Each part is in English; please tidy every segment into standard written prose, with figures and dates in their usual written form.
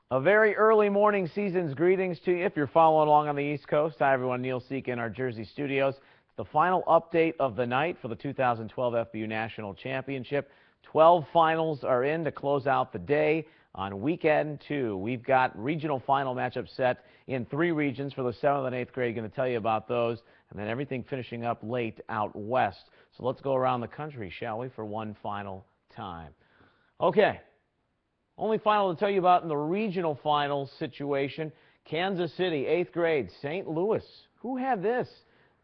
A very early morning season's greetings to you if you're following along on the East Coast. Hi, everyone. Neil Seek in our Jersey studios. It's the final update of the night for the 2012 FBU National Championship. 12 finals are in to close out the day. On weekend 2, we've got regional final matchups set in 3 regions for the 7th and 8th grade. Going to tell you about those, and then everything finishing up late out west. So let's go around the country, shall we, for one final time. Okay. Only final to tell you about in the regional finals situation, Kansas City, 8th grade, St. Louis. Who had this?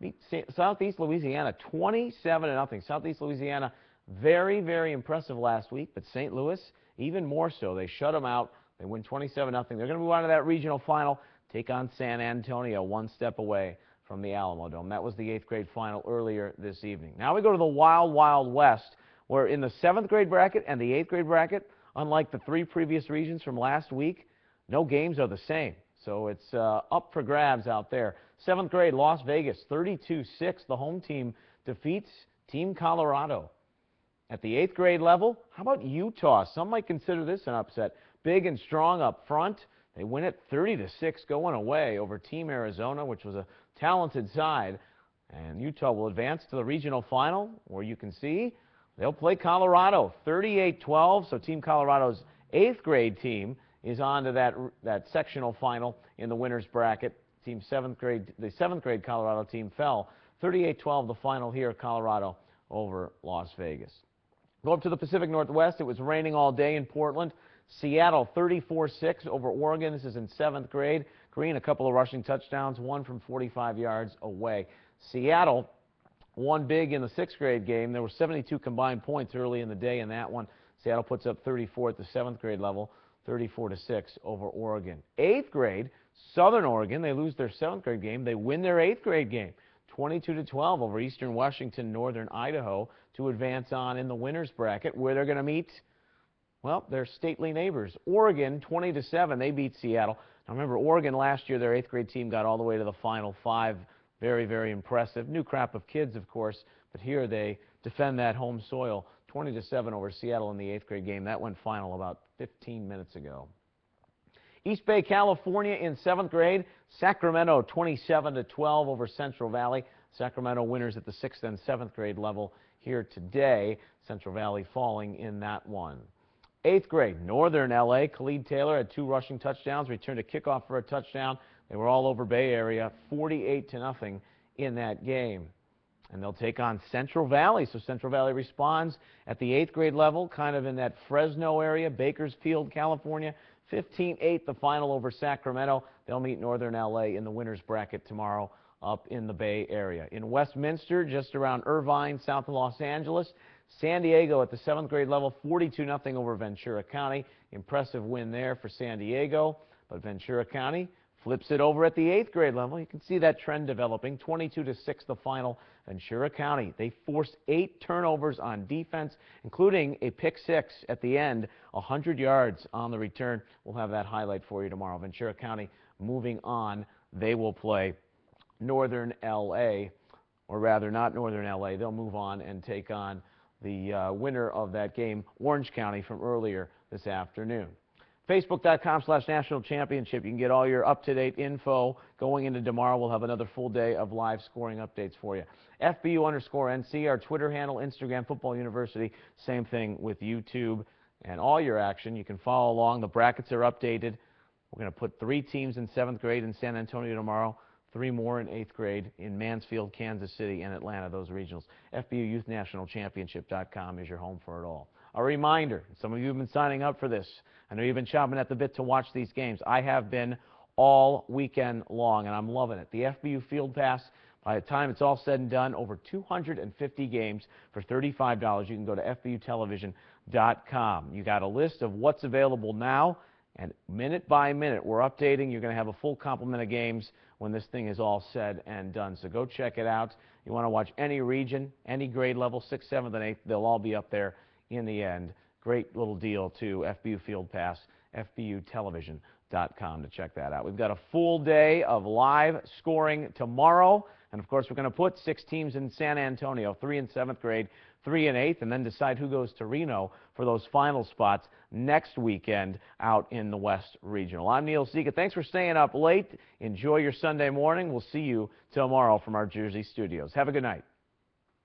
Beat Southeast Louisiana 27-0. Southeast Louisiana, very, very impressive last week, but St. Louis, even more so. They shut them out. They win 27-0. They're going to move on to that regional final, take on San Antonio, one step away from the Alamo Dome. That was the 8th grade final earlier this evening. Now we go to the Wild, Wild West, where in the 7th grade bracket and the 8th grade bracket, unlike the 3 previous regions from last week, no games are the same. So it's up for grabs out there. 7th grade, Las Vegas, 32-6. The home team defeats Team Colorado. At the 8th grade level, how about Utah? Some might consider this an upset. Big and strong up front. They win it 30-6 going away over Team Arizona, which was a talented side. And Utah will advance to the regional final, where you can see they'll play Colorado 38-12, so Team Colorado's 8th grade team is on to that sectional final in the winners bracket. The 7th grade Colorado team fell 38-12 the final here, Colorado over Las Vegas. Go up to the Pacific Northwest. It was raining all day in Portland. Seattle 34-6 over Oregon. This is in 7th grade. Green, a couple of rushing touchdowns, one from 45 yards away. Seattle won big in the 6th grade game. There were 72 combined points early in the day in that one. Seattle puts up 34 at the 7th grade level, 34-6 over Oregon. 8th grade, Southern Oregon, they lose their 7th grade game. They win their 8th grade game, 22-12 over Eastern Washington, Northern Idaho, to advance on in the winners bracket, where they're going to meet, well, their stately neighbors. Oregon, 20-7, they beat Seattle. Now remember, Oregon last year, their 8th grade team got all the way to the Final 5. Very, very impressive. New crop of kids, of course, but here they defend that home soil. 20-7 over Seattle in the 8th grade game. That went final about 15 minutes ago. East Bay, California in 7th grade. Sacramento 27-12 over Central Valley. Sacramento winners at the 6th and 7th grade level here today. Central Valley falling in that one. 8th grade, Northern L.A. Khalid Taylor had 2 rushing touchdowns, returned a kickoff for a touchdown. They were all over Bay Area, 48-0 in that game. And they'll take on Central Valley. So Central Valley responds at the 8th grade level, kind of in that Fresno area, Bakersfield, California. 15-8 the final over Sacramento. They'll meet Northern L.A. in the winners bracket tomorrow up in the Bay Area. In Westminster, just around Irvine, south of Los Angeles, San Diego at the 7th grade level, 42-0 over Ventura County. Impressive win there for San Diego. But Ventura County flips it over at the 8th grade level. You can see that trend developing. 22-6 the final. Ventura County, they forced 8 turnovers on defense, including a pick 6 at the end, 100 yards on the return. We'll have that highlight for you tomorrow. Ventura County moving on. They will play Northern L.A., or rather not Northern L.A. They'll move on and take on the winner of that game, Orange County, from earlier this afternoon. Facebook.com/National Championship. You can get all your up-to-date info going into tomorrow. We'll have another full day of live scoring updates for you. FBU_NC, our Twitter handle, Instagram, Football University. Same thing with YouTube and all your action. You can follow along. The brackets are updated. We're going to put 3 teams in 7th grade in San Antonio tomorrow, 3 more in 8th grade in Mansfield, Kansas City, and Atlanta, those regionals. FBUYouthNationalChampionship.com is your home for it all. A reminder, some of you have been signing up for this. I know you've been chomping at the bit to watch these games. I have been all weekend long, and I'm loving it. The FBU Field Pass, by the time it's all said and done, over 250 games for $35. You can go to FBUtelevision.com. You got a list of what's available now, and minute by minute, we're updating. You're going to have a full complement of games when this thing is all said and done. So go check it out. You want to watch any region, any grade level, 6th, 7th, and 8th, they'll all be up there in the end. Great little deal, too. FBU Field Pass FBUtelevision.com to check that out. We've got a full day of live scoring tomorrow. And, of course, we're going to put 6 teams in San Antonio, 3 in 7th grade, 3 in 8th, and then decide who goes to Reno for those final spots next weekend out in the West Regional. I'm Neil Sika. Thanks for staying up late. Enjoy your Sunday morning. We'll see you tomorrow from our Jersey studios. Have a good night.